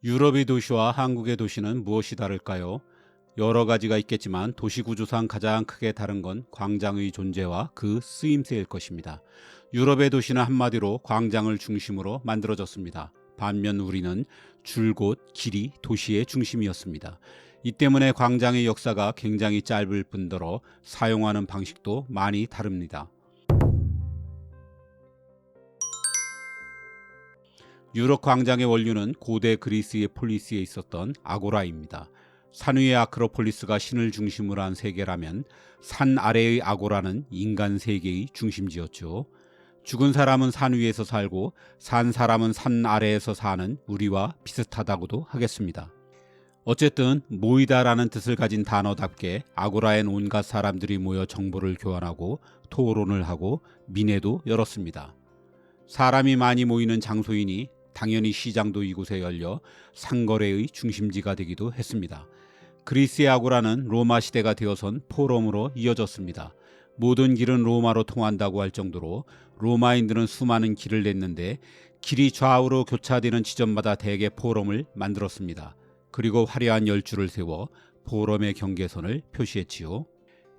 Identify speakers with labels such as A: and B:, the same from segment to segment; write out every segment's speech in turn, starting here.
A: 유럽의 도시와 한국의 도시는 무엇이 다를까요? 여러 가지가 있겠지만 도시구조상 가장 크게 다른 건 광장의 존재와 그 쓰임새일 것입니다. 유럽의 도시는 한마디로 광장을 중심으로 만들어졌습니다. 반면 우리는 줄곧 길이 도시의 중심이었습니다. 이 때문에 광장의 역사가 굉장히 짧을 뿐더러 사용하는 방식도 많이 다릅니다. 유럽 광장의 원류는 고대 그리스의 폴리스에 있었던 아고라입니다. 산 위의 아크로폴리스가 신을 중심으로 한 세계라면 산 아래의 아고라는 인간 세계의 중심지였죠. 죽은 사람은 산 위에서 살고 산 사람은 산 아래에서 사는 우리와 비슷하다고도 하겠습니다. 어쨌든 모이다라는 뜻을 가진 단어답게 아고라엔 온갖 사람들이 모여 정보를 교환하고 토론을 하고 민회도 열었습니다. 사람이 많이 모이는 장소이니 당연히 시장도 이곳에 열려 상거래의 중심지가 되기도 했습니다. 그리스의 아고라는 로마 시대가 되어선 포럼으로 이어졌습니다. 모든 길은 로마로 통한다고 할 정도로 로마인들은 수많은 길을 냈는데 길이 좌우로 교차되는 지점마다 대개 포럼을 만들었습니다. 그리고 화려한 열줄을 세워 포럼의 경계선을 표시했지요.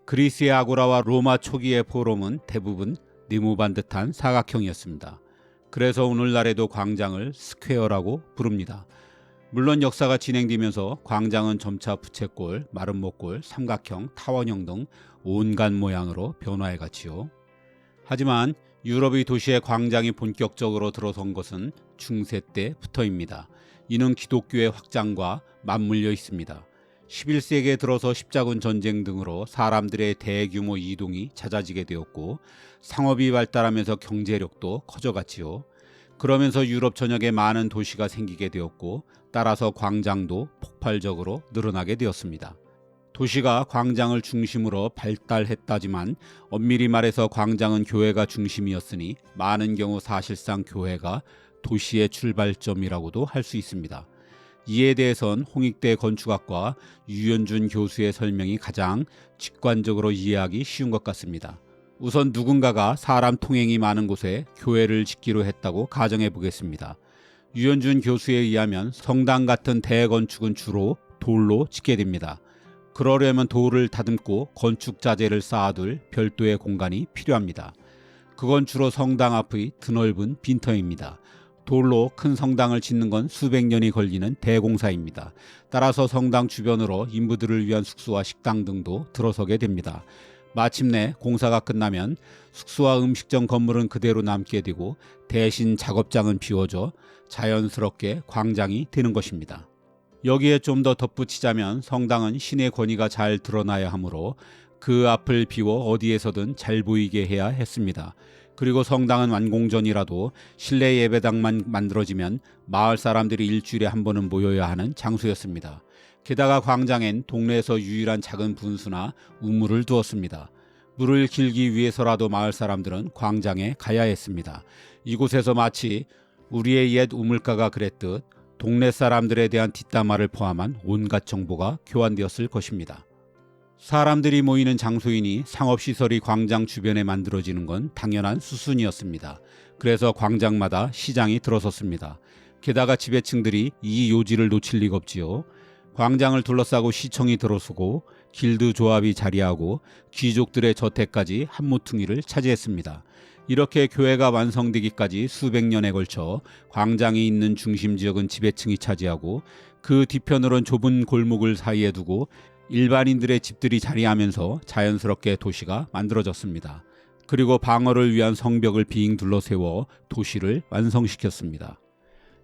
A: 그리스의 아고라와 로마 초기의 포럼은 대부분 네모반 듯한 사각형이었습니다. 그래서 오늘날에도 광장을 스퀘어라고 부릅니다. 물론 역사가 진행되면서 광장은 점차 부채꼴, 마름모꼴, 삼각형, 타원형 등 온갖 모양으로 변화해갔지요. 하지만 유럽의 도시에 광장이 본격적으로 들어선 것은 중세 때부터입니다. 이는 기독교의 확장과 맞물려 있습니다. 11세기에 들어서 십자군 전쟁 등으로 사람들의 대규모 이동이 잦아지게 되었고 상업이 발달하면서 경제력도 커져갔지요. 그러면서 유럽 전역에 많은 도시가 생기게 되었고 따라서 광장도 폭발적으로 늘어나게 되었습니다. 도시가 광장을 중심으로 발달했다지만 엄밀히 말해서 광장은 교회가 중심이었으니 많은 경우 사실상 교회가 도시의 출발점이라고도 할 수 있습니다. 이에 대해선 홍익대 건축학과 유현준 교수의 설명이 가장 직관적으로 이해하기 쉬운 것 같습니다. 우선 누군가가 사람 통행이 많은 곳에 교회를 짓기로 했다고 가정해 보겠습니다. 유현준 교수에 의하면 성당 같은 대건축은 주로 돌로 짓게 됩니다. 그러려면 돌을 다듬고 건축 자재를 쌓아둘 별도의 공간이 필요합니다. 그건 주로 성당 앞의 드넓은 빈터입니다. 돌로 큰 성당을 짓는 건 수백 년이 걸리는 대공사입니다. 따라서 성당 주변으로 인부들을 위한 숙소와 식당 등도 들어서게 됩니다. 마침내 공사가 끝나면 숙소와 음식점 건물은 그대로 남게 되고 대신 작업장은 비워져 자연스럽게 광장이 되는 것입니다. 여기에 좀 더 덧붙이자면 성당은 신의 권위가 잘 드러나야 하므로 그 앞을 비워 어디에서든 잘 보이게 해야 했습니다. 그리고 성당은 완공전이라도 실내 예배당만 만들어지면 마을 사람들이 일주일에 한 번은 모여야 하는 장소였습니다. 게다가 광장엔 동네에서 유일한 작은 분수나 우물을 두었습니다. 물을 길기 위해서라도 마을 사람들은 광장에 가야 했습니다. 이곳에서 마치 우리의 옛 우물가가 그랬듯 동네 사람들에 대한 뒷담화를 포함한 온갖 정보가 교환되었을 것입니다. 사람들이 모이는 장소이니 상업시설이 광장 주변에 만들어지는 건 당연한 수순이었습니다. 그래서 광장마다 시장이 들어섰습니다. 게다가 지배층들이 이 요지를 놓칠 리가 없지요. 광장을 둘러싸고 시청이 들어서고 길드 조합이 자리하고 귀족들의 저택까지 한 모퉁이를 차지했습니다. 이렇게 교회가 완성되기까지 수백 년에 걸쳐 광장이 있는 중심 지역은 지배층이 차지하고 그 뒤편으론 좁은 골목을 사이에 두고 일반인들의 집들이 자리하면서 자연스럽게 도시가 만들어졌습니다. 그리고 방어를 위한 성벽을 빙 둘러세워 도시를 완성시켰습니다.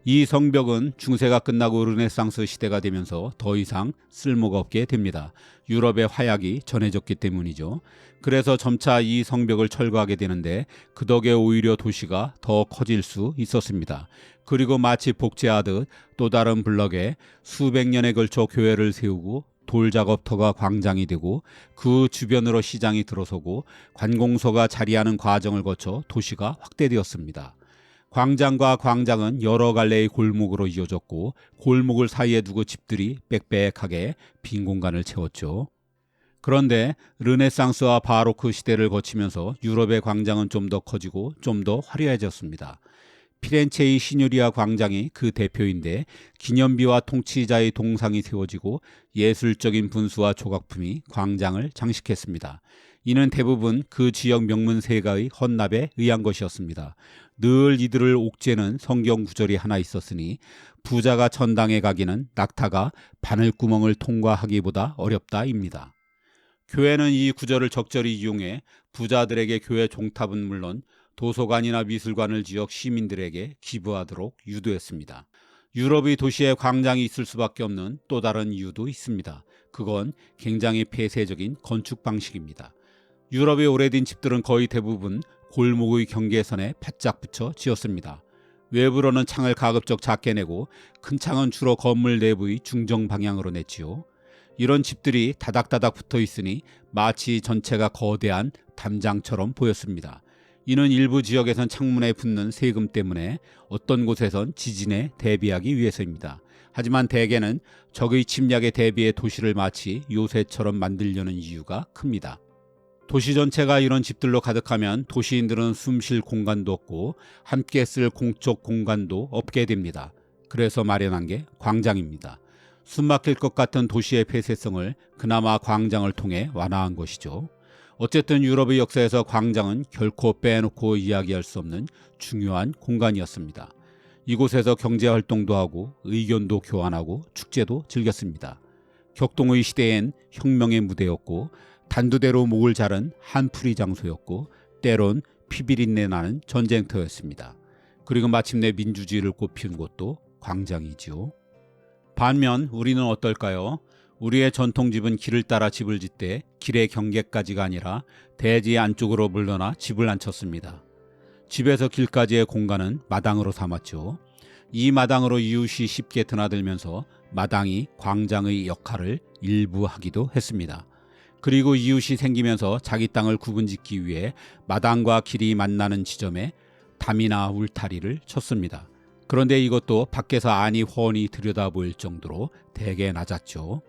A: 이 성벽은 중세가 끝나고 르네상스 시대가 되면서 더 이상 쓸모가 없게 됩니다. 유럽의 화약이 전해졌기 때문이죠. 그래서 점차 이 성벽을 철거하게 되는데 그 덕에 오히려 도시가 더 커질 수 있었습니다. 그리고 마치 복제하듯 또 다른 블럭에 수백 년에 걸쳐 교회를 세우고 돌작업터가 광장이 되고 그 주변으로 시장이 들어서고 관공서가 자리하는 과정을 거쳐 도시가 확대되었습니다. 광장과 광장은 여러 갈래의 골목으로 이어졌고 골목을 사이에 두고 집들이 빽빽하게 빈 공간을 채웠죠. 그런데 르네상스와 바로크 시대를 거치면서 유럽의 광장은 좀 더 커지고 좀 더 화려해졌습니다. 피렌체의 시뉴리아 광장이 그 대표인데 기념비와 통치자의 동상이 세워지고 예술적인 분수와 조각품이 광장을 장식했습니다. 이는 대부분 그 지역 명문세가의 헌납에 의한 것이었습니다. 늘 이들을 옥죄는 성경 구절이 하나 있었으니 부자가 전당에 가기는 낙타가 바늘구멍을 통과하기보다 어렵다입니다. 교회는 이 구절을 적절히 이용해 부자들에게 교회 종탑은 물론 도서관이나 미술관을 지역 시민들에게 기부하도록 유도했습니다. 유럽의 도시에 광장이 있을 수밖에 없는 또 다른 이유도 있습니다. 그건 굉장히 폐쇄적인 건축 방식입니다. 유럽의 오래된 집들은 거의 대부분 골목의 경계선에 바짝 붙여 지었습니다. 외부로는 창을 가급적 작게 내고 큰 창은 주로 건물 내부의 중정 방향으로 냈지요. 이런 집들이 다닥다닥 붙어 있으니 마치 전체가 거대한 담장처럼 보였습니다. 이는 일부 지역에선 창문에 붙는 세금 때문에 어떤 곳에선 지진에 대비하기 위해서입니다. 하지만 대개는 적의 침략에 대비해 도시를 마치 요새처럼 만들려는 이유가 큽니다. 도시 전체가 이런 집들로 가득하면 도시인들은 숨 쉴 공간도 없고 함께 쓸 공적 공간도 없게 됩니다. 그래서 마련한 게 광장입니다. 숨막힐 것 같은 도시의 폐쇄성을 그나마 광장을 통해 완화한 것이죠. 어쨌든 유럽의 역사에서 광장은 결코 빼놓고 이야기할 수 없는 중요한 공간이었습니다. 이곳에서 경제활동도 하고 의견도 교환하고 축제도 즐겼습니다. 격동의 시대엔 혁명의 무대였고 단두대로 목을 자른 한풀이 장소였고 때론 피비린내 나는 전쟁터였습니다. 그리고 마침내 민주주의를 꽃피운 곳도 광장이지요. 반면 우리는 어떨까요? 우리의 전통집은 길을 따라 집을 짓되 길의 경계까지가 아니라 대지 안쪽으로 물러나 집을 앉혔습니다. 집에서 길까지의 공간은 마당으로 삼았죠. 이 마당으로 이웃이 쉽게 드나들면서 마당이 광장의 역할을 일부 하기도 했습니다. 그리고 이웃이 생기면서 자기 땅을 구분짓기 위해 마당과 길이 만나는 지점에 담이나 울타리를 쳤습니다. 그런데 이것도 밖에서 안이 훤히 들여다보일 정도로 되게 낮았죠.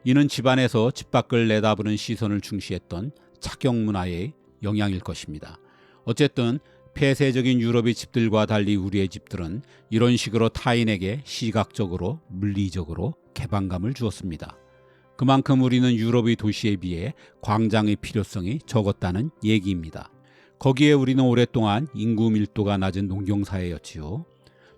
A: 이는 집안에서 집 밖을 내다보는 시선을 중시했던 착용 문화의 영향일 것입니다. 어쨌든 폐쇄적인 유럽의 집들과 달리 우리의 집들은 이런 식으로 타인에게 시각적으로 물리적으로 개방감을 주었습니다. 그만큼 우리는 유럽의 도시에 비해 광장의 필요성이 적었다는 얘기입니다. 거기에 우리는 오랫동안 인구 밀도가 낮은 농경사회였지요.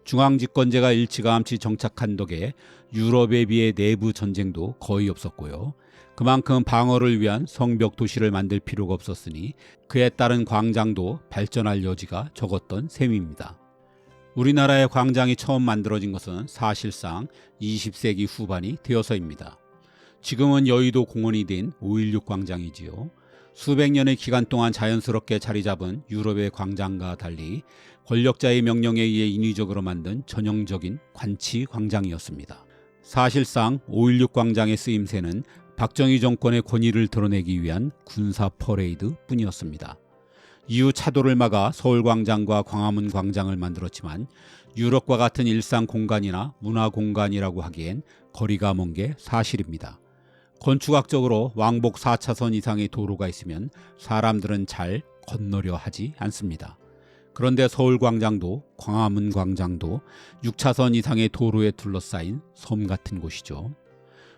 A: 중앙집권제가 일찌감치 정착한 덕에 유럽에 비해 내부 전쟁도 거의 없었고요. 그만큼 방어를 위한 성벽 도시를 만들 필요가 없었으니 그에 따른 광장도 발전할 여지가 적었던 셈입니다. 우리나라의 광장이 처음 만들어진 것은 사실상 20세기 후반이 되어서입니다. 지금은 여의도 공원이 된 5.16 광장이지요. 수백 년의 기간 동안 자연스럽게 자리 잡은 유럽의 광장과 달리 권력자의 명령에 의해 인위적으로 만든 전형적인 관치 광장이었습니다. 사실상 5.16 광장의 쓰임새는 박정희 정권의 권위를 드러내기 위한 군사 퍼레이드 뿐이었습니다. 이후 차도를 막아 서울광장과 광화문 광장을 만들었지만 유럽과 같은 일상 공간이나 문화 공간이라고 하기엔 거리가 먼 게 사실입니다. 건축학적으로 왕복 4차선 이상의 도로가 있으면 사람들은 잘 건너려 하지 않습니다. 그런데 서울광장도 광화문 광장도 6차선 이상의 도로에 둘러싸인 섬 같은 곳이죠.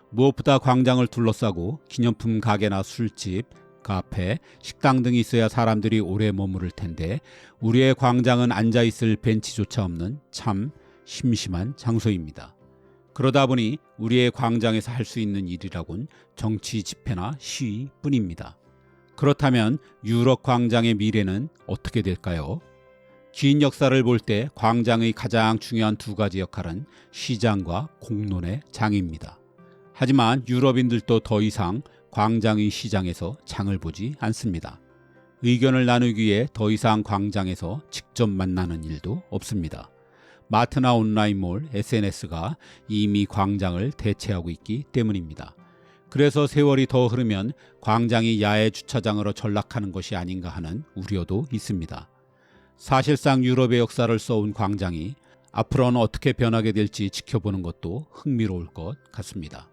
A: 무엇보다 광장을 둘러싸고 기념품 가게나 술집, 카페, 식당 등이 있어야 사람들이 오래 머무를 텐데 우리의 광장은 앉아있을 벤치조차 없는 참 심심한 장소입니다. 그러다 보니 우리의 광장에서 할 수 있는 일이라곤 정치 집회나 시위뿐입니다. 그렇다면 유럽 광장의 미래는 어떻게 될까요? 긴 역사를 볼 때 광장의 가장 중요한 두 가지 역할은 시장과 공론의 장입니다. 하지만 유럽인들도 더 이상 광장의 시장에서 장을 보지 않습니다. 의견을 나누기 위해 더 이상 광장에서 직접 만나는 일도 없습니다. 마트나 온라인몰, SNS가 이미 광장을 대체하고 있기 때문입니다. 그래서 세월이 더 흐르면 광장이 야외 주차장으로 전락하는 것이 아닌가 하는 우려도 있습니다. 사실상 유럽의 역사를 써온 광장이 앞으로는 어떻게 변하게 될지 지켜보는 것도 흥미로울 것 같습니다.